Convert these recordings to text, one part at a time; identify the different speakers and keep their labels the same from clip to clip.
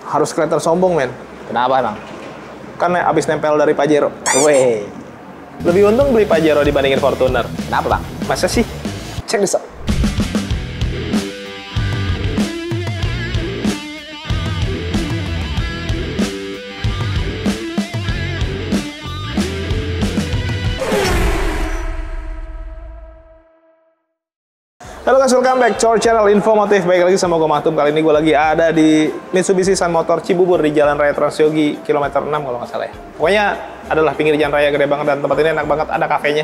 Speaker 1: Harus kelihatan sombong, men.
Speaker 2: Kenapa emang?
Speaker 1: Karena abis nempel dari Pajero.
Speaker 2: Weh.
Speaker 1: Lebih untung beli Pajero dibandingin Fortuner.
Speaker 2: Kenapa bang?
Speaker 1: Masa sih? Cek this out. Halo guys, welcome back to our channel Infomotif. Baik lagi sama gue Matum. Kali ini gue lagi ada di Mitsubishi Sun Motor Cibubur di Jalan Raya Transyogi kilometer 6 kalau nggak salah ya. Pokoknya adalah pinggir jalan raya gede banget dan tempat ini enak banget, ada kafenya.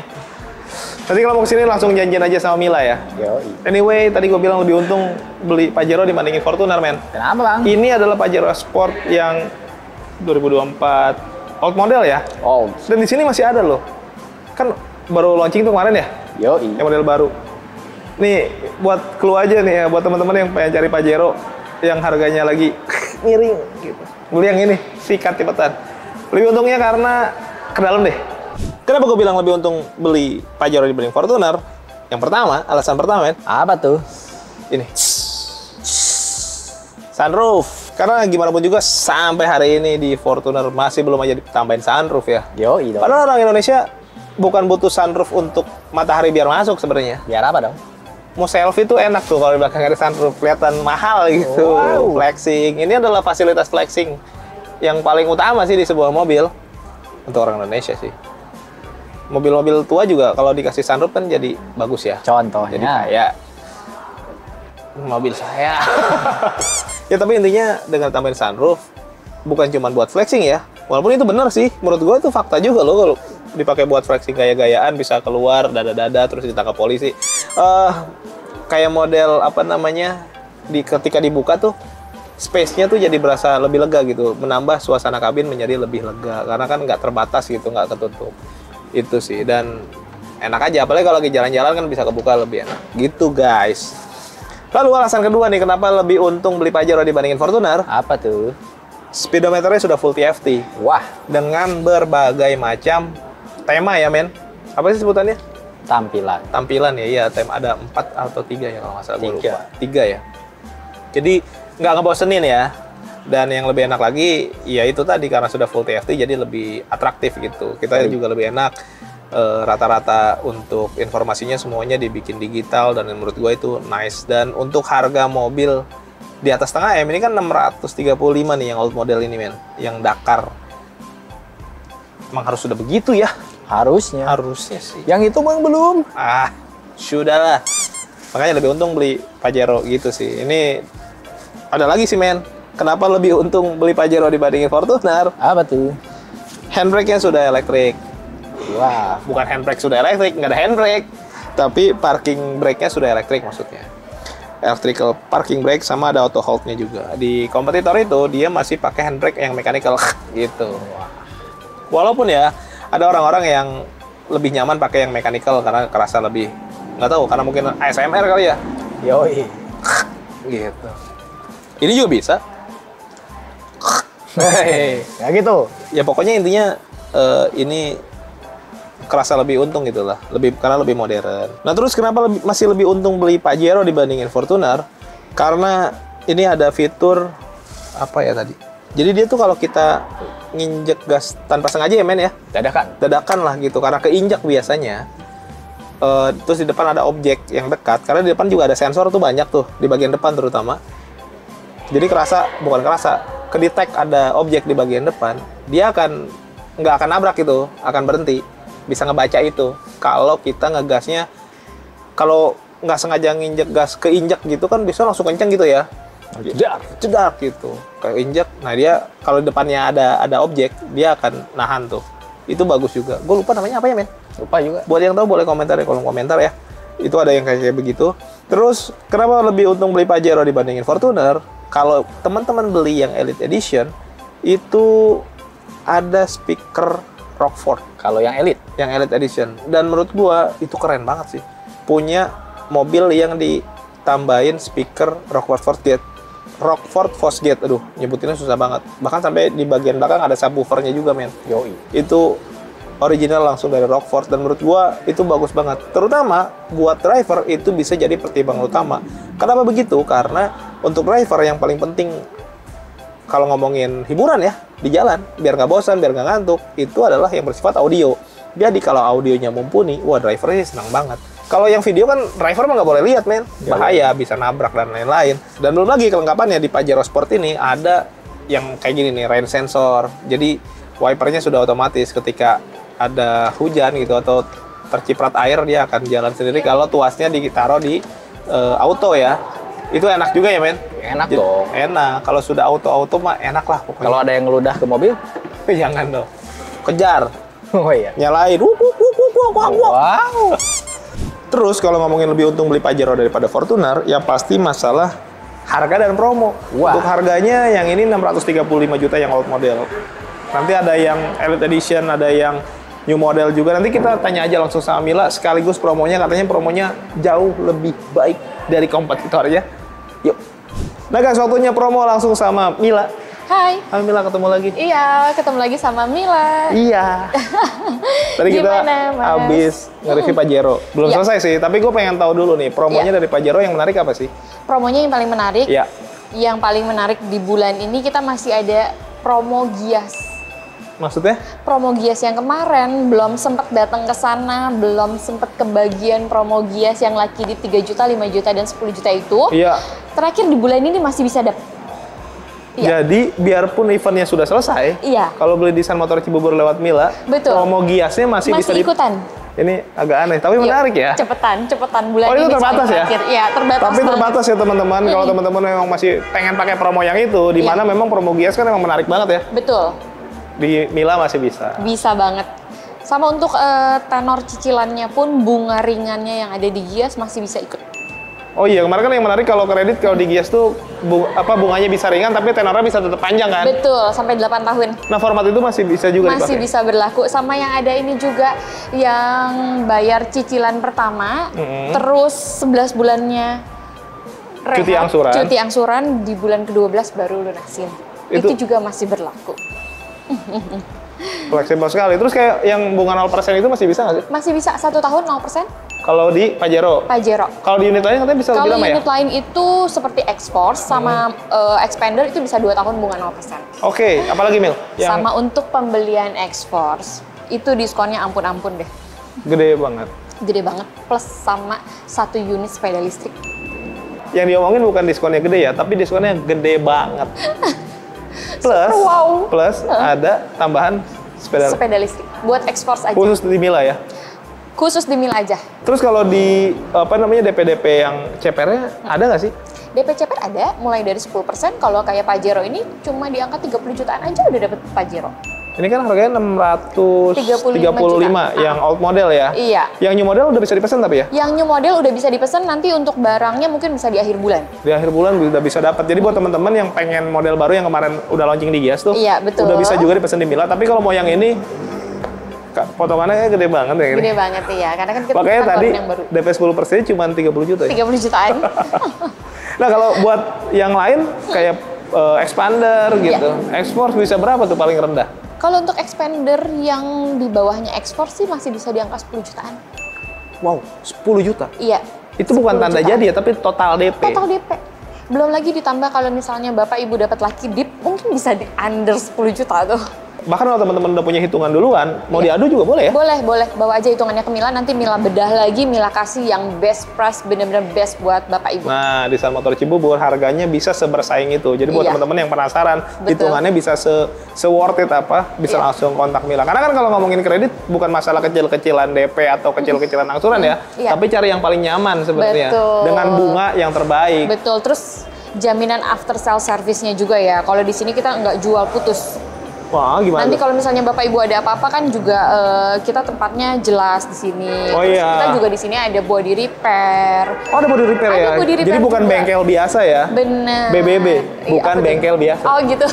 Speaker 1: Nanti kalau mau kesini langsung janjian aja sama Mila ya.
Speaker 2: Yoi.
Speaker 1: Anyway, tadi gue bilang lebih untung beli Pajero dibandingin Fortuner, men.
Speaker 2: Kenapa bang?
Speaker 1: Ini adalah Pajero Sport yang 2024 old model ya.
Speaker 2: Oh.
Speaker 1: Dan di sini masih ada loh. Kan baru launching tuh kemarin ya,
Speaker 2: Yoi.
Speaker 1: yang model baru. Nih, buat clue aja nih ya, buat teman-teman yang pengen cari Pajero yang harganya lagi miring gitu. Beli yang ini, sikat cepetan. Lebih untungnya karena ke dalam deh. Kenapa gue bilang lebih untung beli Pajero dibanding Fortuner? Yang pertama, alasan pertama, men.
Speaker 2: Apa tuh?
Speaker 1: Ini. Sunroof. Karena gimana pun juga sampai hari ini di Fortuner masih belum aja ditambahin sunroof ya.
Speaker 2: Yoi dong.
Speaker 1: Padahal orang Indonesia bukan butuh sunroof untuk matahari biar masuk sebenarnya.
Speaker 2: Biar apa dong?
Speaker 1: Mau selfie tuh enak tuh kalau di belakang ada sunroof, kelihatan mahal gitu.
Speaker 2: Wow.
Speaker 1: Flexing. Ini adalah fasilitas flexing yang paling utama sih di sebuah mobil untuk orang Indonesia sih. Mobil-mobil tua juga kalau dikasih sunroof kan jadi bagus ya.
Speaker 2: Contohnya.
Speaker 1: Jadi kayak mobil saya. Ya tapi intinya dengan tambahin sunroof bukan cuma buat flexing ya. Walaupun itu benar sih, menurut gue itu fakta juga loh kalau dipakai buat flexing gaya-gayaan bisa keluar dada-dada terus ditangkap polisi. Kayak model apa namanya ketika dibuka tuh space-nya tuh jadi berasa lebih lega gitu, menambah suasana kabin menjadi lebih lega karena kan nggak terbatas gitu, nggak ketutup. Itu sih, dan enak aja apalagi kalau lagi jalan-jalan kan bisa kebuka lebih enak gitu guys. Lalu alasan kedua nih kenapa lebih untung beli Pajero dibandingin Fortuner?
Speaker 2: Apa tuh?
Speaker 1: Speedometernya sudah full TFT.
Speaker 2: Wah.
Speaker 1: Dengan berbagai macam tema ya men. Apa sih sebutannya?
Speaker 2: Tampilan.
Speaker 1: Tampilan ya, iya. Tema ada 4 atau 3 ya kalau nggak salah. 3 ya. Jadi nggak ngebosenin ya. Dan yang lebih enak lagi, ya itu tadi karena sudah full TFT jadi lebih atraktif gitu. Kita juga lebih enak. Rata-rata untuk informasinya semuanya dibikin digital dan menurut gue itu nice. Dan untuk harga mobil di atas setengah M ini kan 635 nih yang old model ini men, yang Dakar. Emang harus sudah begitu ya?
Speaker 2: Harusnya.
Speaker 1: Harusnya sih.
Speaker 2: Yang itu bang belum.
Speaker 1: Sudahlah. Makanya lebih untung beli Pajero gitu sih. Ini ada lagi sih men. Kenapa lebih untung beli Pajero dibandingin Fortuner?
Speaker 2: Apa tuh?
Speaker 1: Handbrake-nya sudah elektrik.
Speaker 2: Wah.
Speaker 1: Bukan handbrake sudah elektrik, nggak ada handbrake. Tapi parking brake-nya sudah elektrik maksudnya. Electrical parking brake sama ada auto hold-nya juga. Di kompetitor itu dia masih pakai handbrake yang mechanical gitu. Walaupun ya ada orang-orang yang lebih nyaman pakai yang mechanical karena kerasa lebih, nggak tahu karena mungkin ASMR kali ya.
Speaker 2: Yoi.
Speaker 1: Gitu. Ini juga bisa.
Speaker 2: Ya gitu.
Speaker 1: Ya pokoknya intinya ini kerasa lebih untung gitu lah, karena lebih modern. Nah terus kenapa masih lebih untung beli Pajero dibandingin Fortuner? Karena ini ada fitur apa ya tadi? Jadi dia tuh kalau kita nginjek gas tanpa sengaja ya men ya, dadakan lah gitu, karena keinjak biasanya. Terus di depan ada objek yang dekat, karena di depan juga ada sensor tuh banyak tuh di bagian depan terutama. Jadi kedetek ada objek di bagian depan, dia nggak akan nabrak gitu, akan berhenti. Bisa ngebaca itu. Kalau kita ngegasnya, kalau nggak sengaja nginjek gas keinjak gitu kan bisa langsung kenceng gitu ya. Cedak gitu. Kayak injek. Nah dia kalau di depannya ada objek, dia akan nahan tuh. Itu bagus juga. Gue lupa namanya apa ya men?
Speaker 2: Lupa juga.
Speaker 1: Buat yang tahu boleh komentar di kolom komentar ya. Itu ada yang kayak begitu. Terus kenapa lebih untung beli Pajero dibandingin Fortuner? Kalau teman-teman beli yang Elite Edition itu ada speaker Rockford.
Speaker 2: Kalau yang Elite?
Speaker 1: Yang Elite Edition. Dan menurut gua itu keren banget sih. Punya mobil yang ditambahin speaker Rockford Fosgate. Aduh, nyebutinnya susah banget. Bahkan sampai di bagian belakang ada subwoofernya juga, men.
Speaker 2: Yoi.
Speaker 1: Itu original langsung dari Rockford. Dan menurut gua itu bagus banget. Terutama buat driver itu bisa jadi pertimbangan utama. Kenapa begitu? Karena untuk driver yang paling penting kalau ngomongin hiburan ya di jalan, biar nggak bosan, biar nggak ngantuk, itu adalah yang bersifat audio. Jadi kalau audionya mumpuni, wah drivernya senang banget. Kalau yang video kan driver mah nggak boleh lihat, men. Bahaya, bisa nabrak dan lain-lain. Dan belum lagi kelengkapannya di Pajero Sport ini ada yang kayak gini nih, rain sensor. Jadi wipernya sudah otomatis ketika ada hujan gitu atau terciprat air dia akan jalan sendiri kalau tuasnya ditaruh di auto ya. Itu enak juga ya, men?
Speaker 2: Enak dong.
Speaker 1: Enak. Kalau sudah auto mah enak lah pokoknya.
Speaker 2: Kalau ada yang ngeludah ke mobil,
Speaker 1: Jangan dong. Kejar.
Speaker 2: oh iya.
Speaker 1: Nyalain.
Speaker 2: Wow.
Speaker 1: Terus kalau ngomongin lebih untung beli Pajero daripada Fortuner, ya pasti masalah harga dan promo.
Speaker 2: Wah.
Speaker 1: Untuk harganya yang ini 635 juta yang old model. Nanti ada yang Elite Edition, ada yang new model juga. Nanti kita tanya aja langsung sama Mila sekaligus promonya. Katanya promonya jauh lebih baik dari kompetitornya. Yuk. Nah guys, waktunya promo langsung sama Mila.
Speaker 3: Hai.
Speaker 1: Hai Mila, ketemu lagi.
Speaker 3: Iya, ketemu lagi sama Mila.
Speaker 1: Iya. Tadi kita
Speaker 3: Gimana, Mas?
Speaker 1: habis nge-review Pajero. Belum
Speaker 3: Iya.
Speaker 1: selesai sih, tapi gue pengen tahu dulu nih, promonya dari Pajero yang menarik apa sih?
Speaker 3: Promonya yang paling menarik.
Speaker 1: Iya.
Speaker 3: Yang paling menarik di bulan ini kita masih ada promo Gias.
Speaker 1: Maksudnya?
Speaker 3: Promo Gias yang kemarin belum sempat datang ke sana, belum sempat kebagian promo Gias yang laki di 3 juta, 5 juta, dan 10 juta itu.
Speaker 1: Iya.
Speaker 3: Terakhir di bulan ini masih bisa dapat. Iya.
Speaker 1: Jadi, biarpun eventnya sudah selesai,
Speaker 3: Iya.
Speaker 1: kalau beli desain motor Cibubur lewat Mila,
Speaker 3: Betul.
Speaker 1: promo Giasnya masih bisa
Speaker 3: ikutan.
Speaker 1: Ini agak aneh, tapi menarik ya.
Speaker 3: Cepetan bulan
Speaker 1: Oh, itu
Speaker 3: ini
Speaker 1: terbatas
Speaker 3: sampai
Speaker 1: ya?
Speaker 3: terakhir. Iya, terbatas.
Speaker 1: Tapi
Speaker 3: banget.
Speaker 1: terbatas ya teman-teman. Kalau teman-teman memang masih pengen pakai promo yang itu, di
Speaker 3: Iya.
Speaker 1: mana memang promo Gias kan memang menarik banget ya.
Speaker 3: Betul.
Speaker 1: Di Mila masih bisa.
Speaker 3: Bisa banget. Sama untuk tenor cicilannya pun bunga ringannya yang ada di Gias masih bisa ikut.
Speaker 1: Oh iya, kemarin kan yang menarik kalau kredit kalau di Gias tuh bunganya bisa ringan tapi tenornya bisa tetap panjang kan?
Speaker 3: Betul, sampai 8 tahun.
Speaker 1: Nah, format itu masih bisa juga
Speaker 3: Masih
Speaker 1: dipakai?
Speaker 3: bisa berlaku. Sama yang ada ini juga yang bayar cicilan pertama, terus 11 bulannya rehat,
Speaker 1: Cuti angsuran.
Speaker 3: Cuti angsuran di bulan ke-12 baru lunasin. Itu juga masih berlaku.
Speaker 1: Fleksibel sekali. Terus kayak yang bunga 0% itu masih bisa nggak sih?
Speaker 3: Masih bisa 1 tahun 0%
Speaker 1: Kalau di Pajero?
Speaker 3: Pajero.
Speaker 1: Kalau di unit lain katanya bisa lebih
Speaker 3: Kalau
Speaker 1: lama ya?
Speaker 3: unit lain itu seperti X-Force sama Expander itu bisa 2 tahun bunga 0%.
Speaker 1: Oke, apalagi Mil? Yang
Speaker 3: Sama untuk pembelian X-Force, itu diskonnya ampun-ampun deh.
Speaker 1: gede banget.
Speaker 3: Gede banget, plus sama 1 unit sepeda listrik.
Speaker 1: Yang diomongin bukan diskonnya gede ya, tapi diskonnya gede banget. Plus,
Speaker 3: Wow.
Speaker 1: plus ada tambahan sepeda
Speaker 3: Sepeda listrik, buat X-Force aja.
Speaker 1: khusus di Mila ya.
Speaker 3: Khusus di Mil aja.
Speaker 1: Terus kalau di DP-DP yang CPR-nya ada nggak sih?
Speaker 3: DP CPR ada, mulai dari 10%. Kalau kayak Pajero ini cuma di angka 30 jutaan aja udah dapet Pajero.
Speaker 1: Ini kan harganya 635 yang old model ya?
Speaker 3: Iya.
Speaker 1: Yang new model udah bisa dipesan tapi ya?
Speaker 3: Yang new model udah bisa dipesan, nanti untuk barangnya mungkin bisa di akhir bulan.
Speaker 1: Di akhir bulan udah bisa dapat. Jadi buat teman-teman yang pengen model baru yang kemarin udah launching di Gias tuh,
Speaker 3: Iya, betul.
Speaker 1: udah bisa juga dipesan di Mila. Tapi kalau mau yang ini, potongannya kayak gede banget ya ini.
Speaker 3: Gede banget ya, karena kan kita
Speaker 1: Makanya tadi
Speaker 3: yang baru.
Speaker 1: DP 10% cuma 30 juta ya?
Speaker 3: 30 jutaan.
Speaker 1: Nah kalau buat yang lain kayak Expander gitu, X-Force bisa berapa tuh paling rendah?
Speaker 3: Kalau untuk Expander yang di bawahnya X-Force sih masih bisa di angka 10 jutaan.
Speaker 1: Wow, 10 juta?
Speaker 3: Iya.
Speaker 1: Itu bukan
Speaker 3: 10
Speaker 1: tanda
Speaker 3: jutaan.
Speaker 1: jadi ya, tapi total DP.
Speaker 3: Total DP. Belum lagi ditambah kalau misalnya Bapak Ibu dapat Lucky Dip, mungkin bisa di under 10 juta tuh.
Speaker 1: Bahkan kalau teman-teman udah punya hitungan duluan, mau diadu juga boleh ya?
Speaker 3: Boleh, boleh. Bawa aja hitungannya ke Mila, nanti Mila bedah lagi, Mila kasih yang best price, bener-bener best buat Bapak Ibu.
Speaker 1: Nah, di Desain Motor Cibubur harganya bisa sebersaing itu. Jadi buat
Speaker 3: Iya.
Speaker 1: teman-teman yang penasaran,
Speaker 3: Betul.
Speaker 1: hitungannya bisa se-worth it apa, bisa
Speaker 3: Iya.
Speaker 1: langsung kontak Mila. Karena kan kalau ngomongin kredit, bukan masalah kecil-kecilan DP atau kecil-kecilan angsuran ya,
Speaker 3: Iya.
Speaker 1: tapi cari yang paling nyaman sebenarnya.
Speaker 3: Betul.
Speaker 1: Dengan bunga yang terbaik.
Speaker 3: Betul, terus jaminan after sale service-nya juga ya. Kalau di sini kita nggak jual putus.
Speaker 1: Wah, gimana?
Speaker 3: Nanti
Speaker 1: tuh?
Speaker 3: kalau misalnya Bapak Ibu ada apa-apa kan juga kita tempatnya jelas di sini.
Speaker 1: Oh
Speaker 3: Terus
Speaker 1: iya.
Speaker 3: kita juga di sini ada body repair.
Speaker 1: Oh, ada body repair
Speaker 3: Ada
Speaker 1: ya?
Speaker 3: body repair
Speaker 1: Jadi bukan
Speaker 3: juga.
Speaker 1: bengkel biasa ya?
Speaker 3: Bener.
Speaker 1: BBB,
Speaker 3: Iya,
Speaker 1: bukan
Speaker 3: apa tuh?
Speaker 1: bengkel biasa.
Speaker 3: Oh gitu.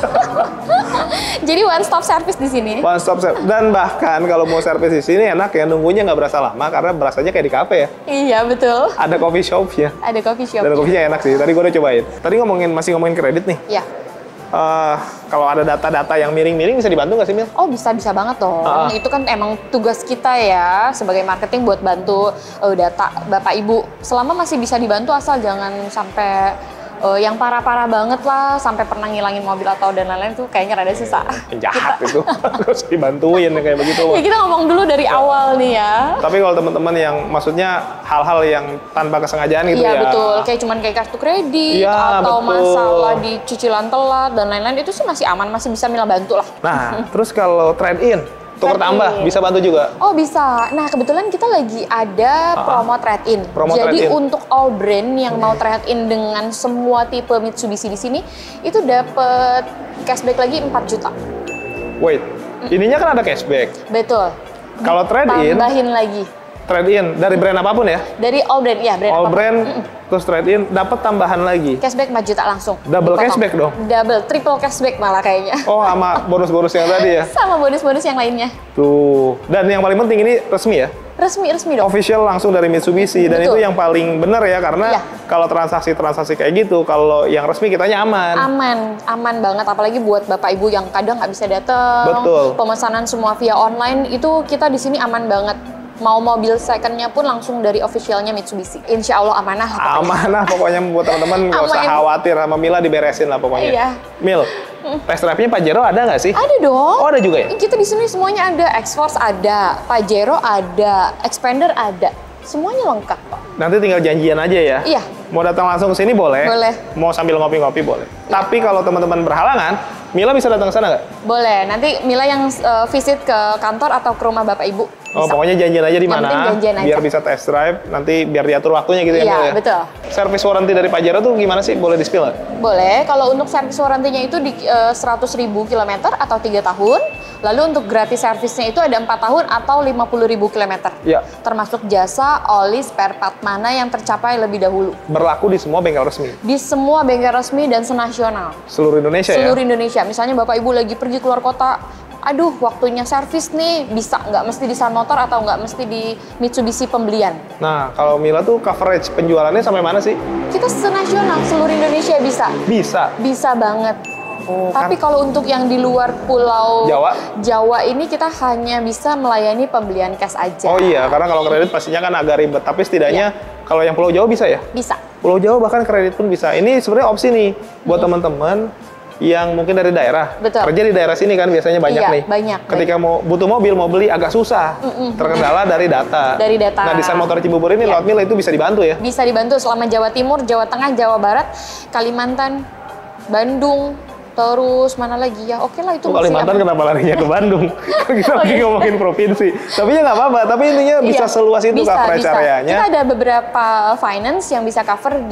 Speaker 3: Jadi one stop service di sini.
Speaker 1: One stop service. Dan bahkan kalau mau servis di sini enak ya, nunggunya nggak berasa lama karena berasanya kayak di kafe ya.
Speaker 3: Iya betul.
Speaker 1: Ada coffee shop-nya.
Speaker 3: Ada coffee shop.
Speaker 1: Dan kopinya enak sih. Tadi gue udah cobain. Tadi masih ngomongin kredit nih.
Speaker 3: Iya.
Speaker 1: Kalau ada data-data yang miring-miring bisa dibantu nggak sih, Mil?
Speaker 3: Oh bisa banget dong.
Speaker 1: Ah.
Speaker 3: Itu kan emang tugas kita ya sebagai marketing buat bantu data Bapak Ibu. Selama masih bisa dibantu asal jangan sampai yang parah-parah banget lah, sampai pernah ngilangin mobil atau dan lain-lain tuh kayaknya rada susah.
Speaker 1: Penjahat itu harus dibantuin kayak begitu.
Speaker 3: Ya kita ngomong dulu dari awal nih ya.
Speaker 1: Tapi kalau teman-teman yang maksudnya hal-hal yang tanpa kesengajaan gitu
Speaker 3: Iya
Speaker 1: ya.
Speaker 3: betul, kayak cuman kayak kartu kredit
Speaker 1: Iya,
Speaker 3: atau
Speaker 1: betul.
Speaker 3: masalah di cicilan telat dan lain-lain itu sih masih aman, masih bisa Mila bantu lah.
Speaker 1: Nah, terus kalau trade-in, tukar
Speaker 3: Trade-in.
Speaker 1: tambah bisa bantu juga.
Speaker 3: Oh bisa. Nah kebetulan kita lagi ada promo trade-in.
Speaker 1: Promo
Speaker 3: Jadi
Speaker 1: trade-in.
Speaker 3: untuk all brand yang mau trade-in dengan semua tipe Mitsubishi di sini itu dapat cashback lagi 4 juta.
Speaker 1: Wait, ininya kan ada cashback.
Speaker 3: Betul.
Speaker 1: Kalau trade-in,
Speaker 3: Tambahin lagi
Speaker 1: trade-in dari brand apapun ya.
Speaker 3: dari all brand ya, brand
Speaker 1: All
Speaker 3: apapun.
Speaker 1: brand terus trade-in dapat tambahan lagi.
Speaker 3: Cashback 4 juta langsung.
Speaker 1: Double
Speaker 3: Dipotong.
Speaker 1: cashback dong?
Speaker 3: Double, triple cashback malah kayaknya.
Speaker 1: Oh, sama bonus-bonus yang tadi ya.
Speaker 3: Sama bonus-bonus yang lainnya.
Speaker 1: Tuh. Dan yang paling penting ini resmi ya.
Speaker 3: Resmi dong.
Speaker 1: Official langsung dari Mitsubishi dan
Speaker 3: Betul.
Speaker 1: itu yang paling benar ya karena
Speaker 3: Iya.
Speaker 1: kalau transaksi-transaksi kayak gitu kalau yang resmi kitanya aman.
Speaker 3: Aman banget, apalagi buat bapak ibu yang kadang nggak bisa datang.
Speaker 1: Betul.
Speaker 3: Pemesanan semua via online itu kita di sini aman banget. Mau mobil secondnya pun langsung dari officialnya Mitsubishi. Insya Allah amanah lah pokoknya.
Speaker 1: Amanah pokoknya buat teman-teman nggak usah
Speaker 3: Aman.
Speaker 1: khawatir sama Mila diberesin lah pokoknya.
Speaker 3: Iya.
Speaker 1: Mil, test drive-nya Pajero ada nggak sih?
Speaker 3: Ada dong.
Speaker 1: Oh ada juga ya?
Speaker 3: Kita di sini semuanya ada. X-Force ada, Pajero ada, Expander ada. Semuanya lengkap kok.
Speaker 1: Nanti tinggal janjian aja ya?
Speaker 3: Iya.
Speaker 1: Mau datang langsung ke sini boleh?
Speaker 3: Boleh.
Speaker 1: Mau sambil ngopi-ngopi boleh. Tapi kalau teman-teman berhalangan, Mila bisa datang ke sana nggak?
Speaker 3: Boleh. Nanti Mila yang visit ke kantor atau ke rumah bapak ibu.
Speaker 1: Oh,
Speaker 3: Bisa.
Speaker 1: pokoknya janjian aja di
Speaker 3: Yang
Speaker 1: mana,
Speaker 3: penting janjian aja.
Speaker 1: biar bisa test drive, nanti biar diatur waktunya gitu ya,
Speaker 3: Iya,
Speaker 1: Mil ya?
Speaker 3: betul.
Speaker 1: Service warranty dari Pajero tuh gimana sih? Boleh di-spill nggak?
Speaker 3: Boleh, kalau untuk servis warantinya itu di 100.000 kilometer atau 3 tahun. Lalu untuk gratis servisnya itu ada 4 tahun atau 50.000 kilometer.
Speaker 1: Iya.
Speaker 3: Termasuk jasa, oli, spare part mana yang tercapai lebih dahulu.
Speaker 1: Berlaku di semua bengkel resmi,
Speaker 3: Di semua bengkel resmi dan senasional.
Speaker 1: seluruh Indonesia ya?
Speaker 3: Seluruh Indonesia. Misalnya Bapak Ibu lagi pergi keluar kota, aduh waktunya servis nih, bisa nggak mesti di Sun Motor atau nggak mesti di Mitsubishi pembelian.
Speaker 1: Nah, kalau Mila tuh coverage penjualannya sampai mana sih?
Speaker 3: Kita senasional, seluruh Indonesia bisa.
Speaker 1: Bisa.
Speaker 3: Bisa banget.
Speaker 1: Oh,
Speaker 3: Tapi kalau untuk yang di luar pulau Jawa ini kita hanya bisa melayani pembelian cash aja.
Speaker 1: Oh iya, karena kalau kredit pastinya kan agak ribet. Tapi setidaknya kalau yang Pulau Jawa bisa ya?
Speaker 3: Bisa.
Speaker 1: Pulau Jawa bahkan kredit pun bisa. Ini sebenarnya opsi nih buat teman-teman yang mungkin dari daerah.
Speaker 3: Betul.
Speaker 1: Kerja di daerah sini kan biasanya banyak
Speaker 3: Iya,
Speaker 1: nih.
Speaker 3: banyak,
Speaker 1: Ketika mau butuh mobil, mau beli agak susah. Terkendala dari data.
Speaker 3: Dari data.
Speaker 1: Nah, di Sun Motor Cibubur ini
Speaker 3: Iya.
Speaker 1: lewat Mila itu bisa dibantu ya?
Speaker 3: Bisa dibantu selama Jawa Timur, Jawa Tengah, Jawa Barat, Kalimantan, Bandung, terus mana lagi ya? Oke lah itu
Speaker 1: Oh,
Speaker 3: masih
Speaker 1: Kalimantan
Speaker 3: aman.
Speaker 1: kenapa larinya ke Bandung? Kita lagi
Speaker 3: iya.
Speaker 1: ngomongin provinsi. Tapi ya nggak apa-apa. Tapi intinya bisa
Speaker 3: Iya,
Speaker 1: seluas itu coverage
Speaker 3: bisa.
Speaker 1: areanya.
Speaker 3: Kita ada beberapa finance yang bisa cover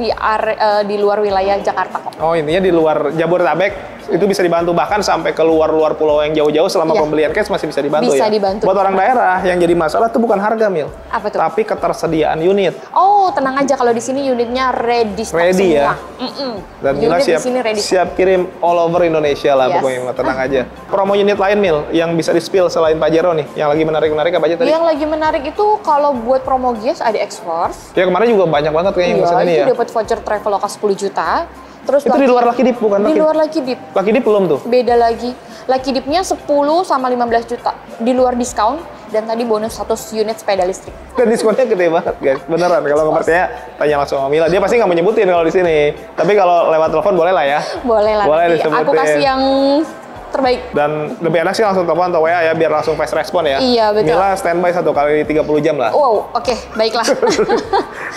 Speaker 3: di luar wilayah Jakarta kok.
Speaker 1: Oh, intinya di luar Jabodetabek itu bisa dibantu, bahkan sampai ke luar pulau yang jauh-jauh selama
Speaker 3: Iya.
Speaker 1: pembelian cash masih bisa dibantu
Speaker 3: Bisa
Speaker 1: ya.
Speaker 3: dibantu.
Speaker 1: Buat orang daerah yang jadi masalah tuh bukan harga, Mil.
Speaker 3: Apa tuh?
Speaker 1: Tapi ketersediaan unit.
Speaker 3: Oh, tenang aja kalau di sini unitnya ready stock
Speaker 1: Ready ya?
Speaker 3: semua.
Speaker 1: Dan Mila
Speaker 3: Unit di
Speaker 1: siap,
Speaker 3: sini ready stock.
Speaker 1: siap kirim all over Indonesia lah
Speaker 3: Yes.
Speaker 1: pokoknya, Mila, tenang aja. Promo unit lain, Mil, yang bisa di-spill selain Pajero nih, yang lagi menarik-menarik apa aja tadi?
Speaker 3: Yang lagi menarik itu kalau buat promo Gias ada X-Force.
Speaker 1: Ya kemarin juga banyak banget kayaknya yang
Speaker 3: Iya,
Speaker 1: pesan ini
Speaker 3: itu
Speaker 1: ya.
Speaker 3: dapat voucher Traveloka 10 juta. Terus
Speaker 1: Itu di luar Lucky Dip bukan?
Speaker 3: Di
Speaker 1: Lucky?
Speaker 3: luar Lucky Dip.
Speaker 1: Lucky Dip belum tuh?
Speaker 3: Beda lagi. Lucky Dip-nya 10 sama 15 juta. Di luar diskon dan tadi bonus 100 unit sepeda listrik.
Speaker 1: Dan diskonnya gede banget, guys. Beneran. Kalau nggak percaya, tanya langsung sama Mila. Dia pasti nggak menyebutin kalau di sini. Tapi kalau lewat telepon boleh lah ya.
Speaker 3: Boleh lah
Speaker 1: Boleh
Speaker 3: nanti.
Speaker 1: disebutin.
Speaker 3: Aku kasih yang terbaik.
Speaker 1: Dan lebih enak sih langsung telepon atau WA ya, biar langsung fast respon ya.
Speaker 3: Iya, betul.
Speaker 1: Mila standby 1 kali 30 jam lah.
Speaker 3: Wow, oke, baiklah.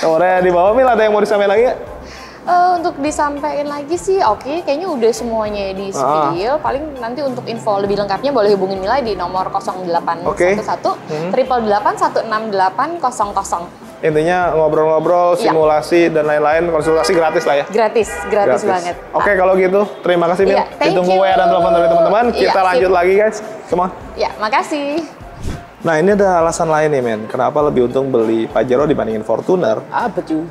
Speaker 1: Nomornya di bawah. Mila, ada yang mau disampaikan lagi nggak?
Speaker 3: Untuk disampaikan lagi sih, oke, kayaknya udah semuanya di spill. Paling nanti untuk info lebih lengkapnya boleh hubungin Mila di nomor 0811
Speaker 1: Oke.
Speaker 3: 888 168 160.
Speaker 1: Intinya ngobrol-ngobrol,
Speaker 3: Iya.
Speaker 1: simulasi, dan lain-lain. Konsultasi gratis lah ya.
Speaker 3: Gratis banget.
Speaker 1: Oke, kalau gitu terima kasih, Mil.
Speaker 3: Iya, thank
Speaker 1: Ditunggu
Speaker 3: you.
Speaker 1: WA dan telepon dari teman-teman.
Speaker 3: Iya,
Speaker 1: Kita
Speaker 3: sip.
Speaker 1: lanjut lagi, guys. Come on.
Speaker 3: Ya, makasih.
Speaker 1: Nah, ini ada alasan lain nih, men. Kenapa lebih untung beli Pajero dibandingin Fortuner?
Speaker 2: Apa tuh?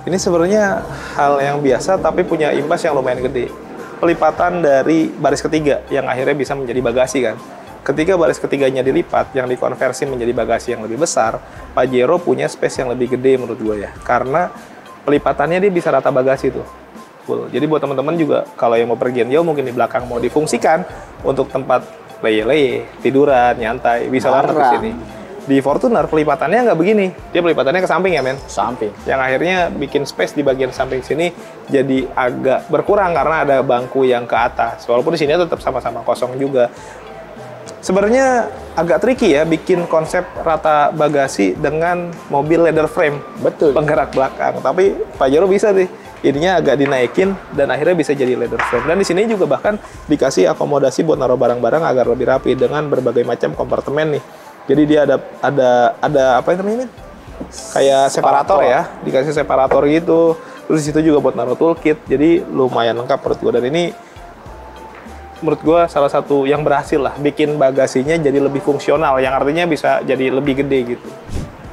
Speaker 1: Ini sebenarnya hal yang biasa, tapi punya imbas yang lumayan gede. Pelipatan dari baris ketiga, yang akhirnya bisa menjadi bagasi kan. Ketika baris ketiganya dilipat, yang dikonversi menjadi bagasi yang lebih besar, Pajero punya space yang lebih gede menurut gue ya. Karena pelipatannya dia bisa rata bagasi tuh. Full. Jadi buat teman-teman juga, kalau yang mau pergian jauh, mungkin di belakang mau difungsikan untuk tempat leye-leye, tiduran, nyantai, bisa banget di
Speaker 2: Marah.
Speaker 1: sini. Di Fortuner pelipatannya nggak begini, dia pelipatannya ke samping ya men.
Speaker 2: Samping.
Speaker 1: Yang akhirnya bikin space di bagian samping sini jadi agak berkurang karena ada bangku yang ke atas. Walaupun di sini tetap sama-sama kosong juga. Sebenarnya agak tricky ya bikin konsep rata bagasi dengan mobil leather frame.
Speaker 2: Betul.
Speaker 1: Penggerak belakang. Tapi Pajero bisa sih. Ininya agak dinaikin dan akhirnya bisa jadi leather frame. Dan di sini juga bahkan dikasih akomodasi buat naruh barang-barang agar lebih rapi dengan berbagai macam kompartemen nih. Jadi dia ada apa namanya? Kayak separator ya, dikasih separator gitu. Terus di situ juga buat naruh toolkit. Jadi lumayan lengkap menurut gua, dan ini menurut gua salah satu yang berhasil lah bikin bagasinya jadi lebih fungsional, yang artinya bisa jadi lebih gede gitu.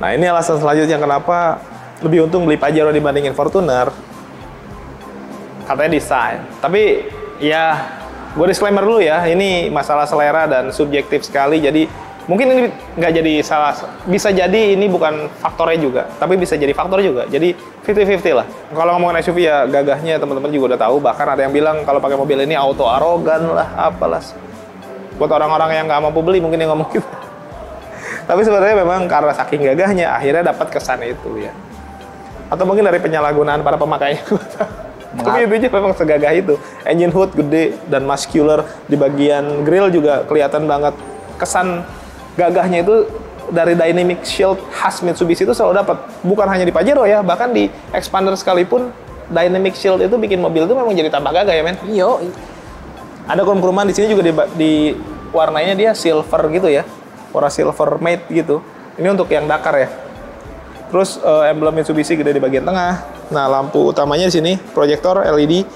Speaker 1: Nah, ini alasan selanjutnya kenapa lebih untung beli Pajero dibandingin Fortuner. Katanya desain. Tapi ya gue disclaimer dulu ya, ini masalah selera dan subjektif sekali. Jadi mungkin ini nggak jadi salah, bisa jadi ini bukan faktornya juga, tapi bisa jadi faktor juga. Jadi 50-50 lah. Kalau ngomongin SUV ya gagahnya teman-teman juga udah tahu. Bahkan ada yang bilang kalau pakai mobil ini auto arogan lah, apalah. Buat orang-orang yang nggak mampu beli mungkin yang ngomong gitu. Tapi sebenarnya memang karena saking gagahnya akhirnya dapat kesan itu ya. Atau mungkin dari penyalahgunaan para pemakainya. Tapi intinya memang segagah itu. Engine hood gede dan muscular, di bagian grill juga kelihatan banget. Kesan gagahnya itu dari dynamic shield khas Mitsubishi itu selalu dapat. Bukan hanya di Pajero ya, bahkan di Expander sekalipun dynamic shield itu bikin mobil itu memang jadi tambah gagah ya men.
Speaker 2: Iya.
Speaker 1: Ada krom-kroman di sini juga di warnanya dia silver gitu ya. Warna silver matte gitu. Ini untuk yang Dakar ya. Terus emblem Mitsubishi gede di bagian tengah. Nah, lampu utamanya di sini proyektor LED.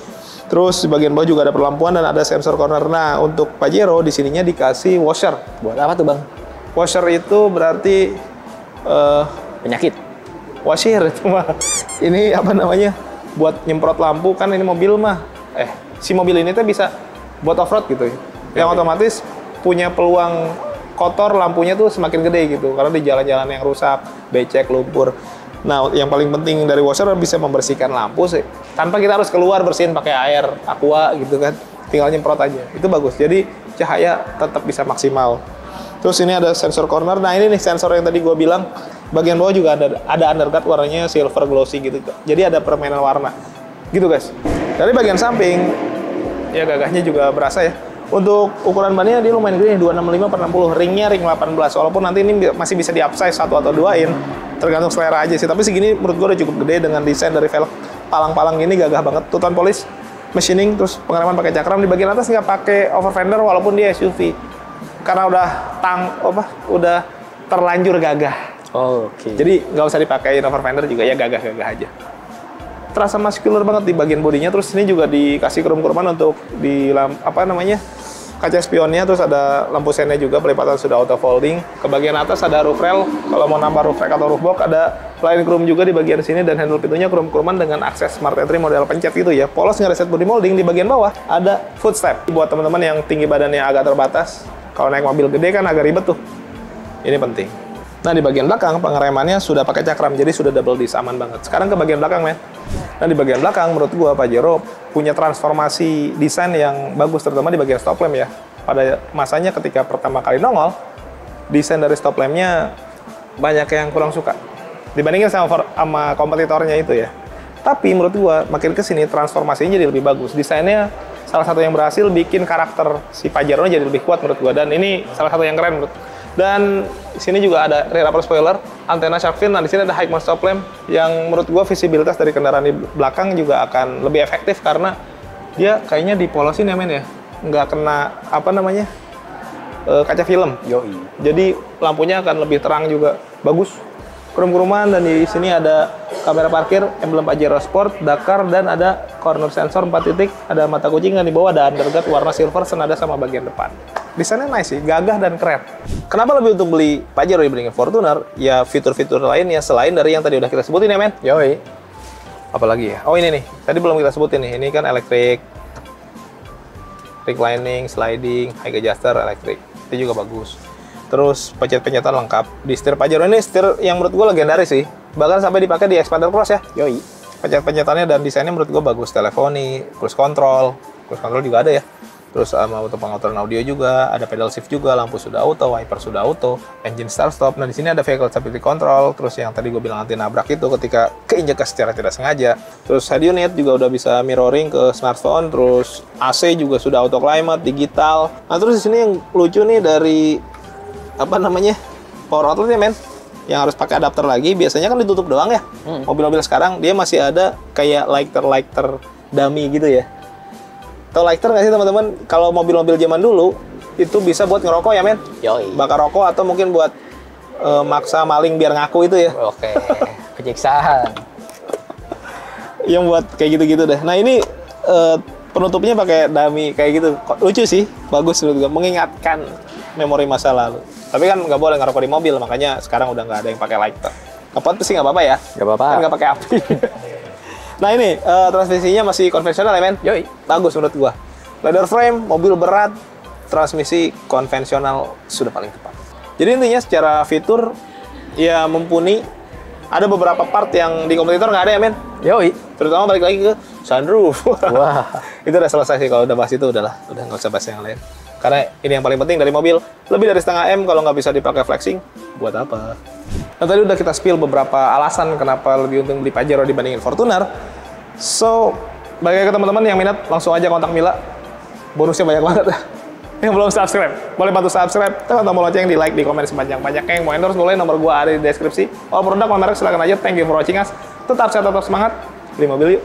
Speaker 1: Terus di bagian bawah juga ada perlampuan dan ada sensor corner. Nah, untuk Pajero di sininya dikasih washer.
Speaker 2: Buat apa tuh, Bang?
Speaker 1: Washer itu berarti
Speaker 2: Penyakit.
Speaker 1: washer itu mah. Ini apa namanya? Buat nyemprot lampu, kan ini mobil mah. Si mobil ini tuh bisa buat off-road gitu ya. Yang otomatis punya peluang kotor lampunya tuh semakin gede gitu. Karena di jalan-jalan yang rusak, becek, lumpur. Nah, yang paling penting dari washer bisa membersihkan lampu sih. Tanpa kita harus keluar bersihin pakai air aqua gitu kan. Tinggal nyemprot aja. Itu bagus. Jadi cahaya tetap bisa maksimal. Terus ini ada sensor corner. Nah, ini nih sensor yang tadi gue bilang. Bagian bawah juga ada underguard warnanya silver glossy gitu. Jadi ada permainan warna. Gitu guys. Dari bagian samping, ya gagahnya juga berasa ya. Untuk ukuran bannya dia lumayan gede nih, 265/60. Ringnya ring 18. Walaupun nanti ini masih bisa di-upsize 1 atau 2-in. Tergantung selera aja sih. Tapi segini menurut gue udah cukup gede dengan desain dari velg palang-palang ini gagah banget. Tutan polis, machining, terus pengereman pakai cakram. Di bagian atas nggak pakai over fender walaupun dia SUV. Karena udah terlanjur gagah.
Speaker 2: Oh, oke.
Speaker 1: Jadi nggak usah dipakein over fender juga, ya gagah-gagah aja. Terasa muscular banget di bagian bodinya. Terus ini juga dikasih krom-kroman untuk di kaca spionnya, terus ada lampu sennya juga, pelipatan sudah auto folding. Ke bagian atas ada roof rail, kalau mau nambah roof rack atau roof box ada line chrome juga di bagian sini, dan handle pintunya krom-kroman dengan akses smart entry model pencet gitu ya. Polos ngereset body molding. Di bagian bawah ada footstep. Buat teman-teman yang tinggi badannya agak terbatas, kalau naik mobil gede kan agak ribet tuh. Ini penting. Nah, di bagian belakang pengeremannya sudah pakai cakram, jadi sudah double disc, aman banget. Sekarang ke bagian belakang, men. Nah, di bagian belakang menurut gua Pajero punya transformasi desain yang bagus, terutama di bagian stop lamp ya. Pada masanya ketika pertama kali nongol, desain dari stop lamp-nya banyak yang kurang suka dibandingin sama kompetitornya itu ya. Tapi menurut gua makin kesini transformasinya jadi lebih bagus. Desainnya salah satu yang berhasil bikin karakter si Pajero jadi lebih kuat menurut gua, dan ini salah satu yang keren menurut. Dan di sini juga ada rear upper spoiler, antena shark fin. Nah, di sini ada high mount stop lamp yang menurut gua visibilitas dari kendaraan di belakang juga akan lebih efektif karena dia kayaknya dipolosin ya men ya, nggak kena kaca film.
Speaker 2: Yoi.
Speaker 1: Jadi lampunya akan lebih terang juga, bagus. Krom-kroman, dan di sini ada kamera parkir, emblem Pajero Sport, Dakar, dan ada corner sensor 4 titik, ada mata kucing, dan di bawah ada underguard warna silver senada sama bagian depan. Desainnya nice sih, gagah dan keren. Kenapa lebih untuk beli Pajero dibandingin Fortuner? Ya fitur-fitur lainnya selain dari yang tadi udah kita sebutin ya men.
Speaker 2: Yoi.
Speaker 1: Apalagi ya? Oh ini nih, tadi belum kita sebutin nih. Ini kan elektrik, reclining, sliding, high adjuster, elektrik. Itu juga bagus. Terus pencet-pencetan lengkap. Di setir Pajero ini setir yang menurut gue legendaris sih. Bahkan sampai dipakai di Expander Cross ya.
Speaker 2: Yoi.
Speaker 1: Pencet-pencetannya dan desainnya menurut gue bagus. Teleponi, cruise control juga ada ya. Terus sama untuk pengaturan audio juga, ada pedal shift juga, lampu sudah auto, wiper sudah auto, engine start stop. Nah di sini ada vehicle stability control, terus yang tadi gue bilang anti nabrak itu ketika keinjak secara tidak sengaja. Terus radio unit juga udah bisa mirroring ke smartphone, terus AC juga sudah auto climate, digital. Nah terus di sini yang lucu nih dari apa namanya power outletnya men, yang harus pakai adapter lagi. Biasanya kan ditutup doang ya. Mobil-mobil sekarang dia masih ada kayak lighter dummy gitu ya. Tahu lighter nggak sih teman-teman? Kalau mobil-mobil zaman dulu itu bisa buat ngerokok ya men?
Speaker 2: Yoi.
Speaker 1: Bakar rokok atau mungkin buat maksa maling biar ngaku itu ya.
Speaker 2: Oke. Penyiksaan.
Speaker 1: Yang buat kayak gitu-gitu deh. Nah ini penutupnya pakai dummy kayak gitu. Lucu sih, bagus juga, mengingatkan memori masa lalu. Tapi kan nggak boleh ngerokok di mobil, makanya sekarang udah nggak ada yang pakai lighter. Ngepot sih nggak apa-apa ya?
Speaker 2: Nggak apa-apa.
Speaker 1: Kan nggak pakai api. Nah ini transmisinya masih konvensional ya men?
Speaker 2: Yoi.
Speaker 1: Bagus menurut gua. Leather frame, mobil berat, transmisi konvensional sudah paling tepat. Jadi intinya secara fitur ya mumpuni. Ada beberapa part yang di kompetitor nggak ada ya men?
Speaker 2: Yoi.
Speaker 1: Terutama balik lagi ke sunroof.
Speaker 2: Wah.
Speaker 1: Itu udah selesai sih, kalau udah bahas itu udah nggak usah bahas yang lain. Karena ini yang paling penting dari mobil. Lebih dari setengah M kalau nggak bisa dipakai flexing, buat apa? Nah tadi udah kita spill beberapa alasan kenapa lebih untung beli Pajero dibandingin Fortuner. So, bagi teman-teman yang minat, langsung aja kontak Mila. Bonusnya banyak banget. Yang belum subscribe, boleh bantu subscribe. Tekan tombol lonceng, di like, di komen sebanyak-banyaknya. Yang mau endorse boleh, nomor gua ada di deskripsi. Kalau produk, merek silakan aja. Thank you for watching us. Tetap sehat, tetap semangat. Beli mobil yuk.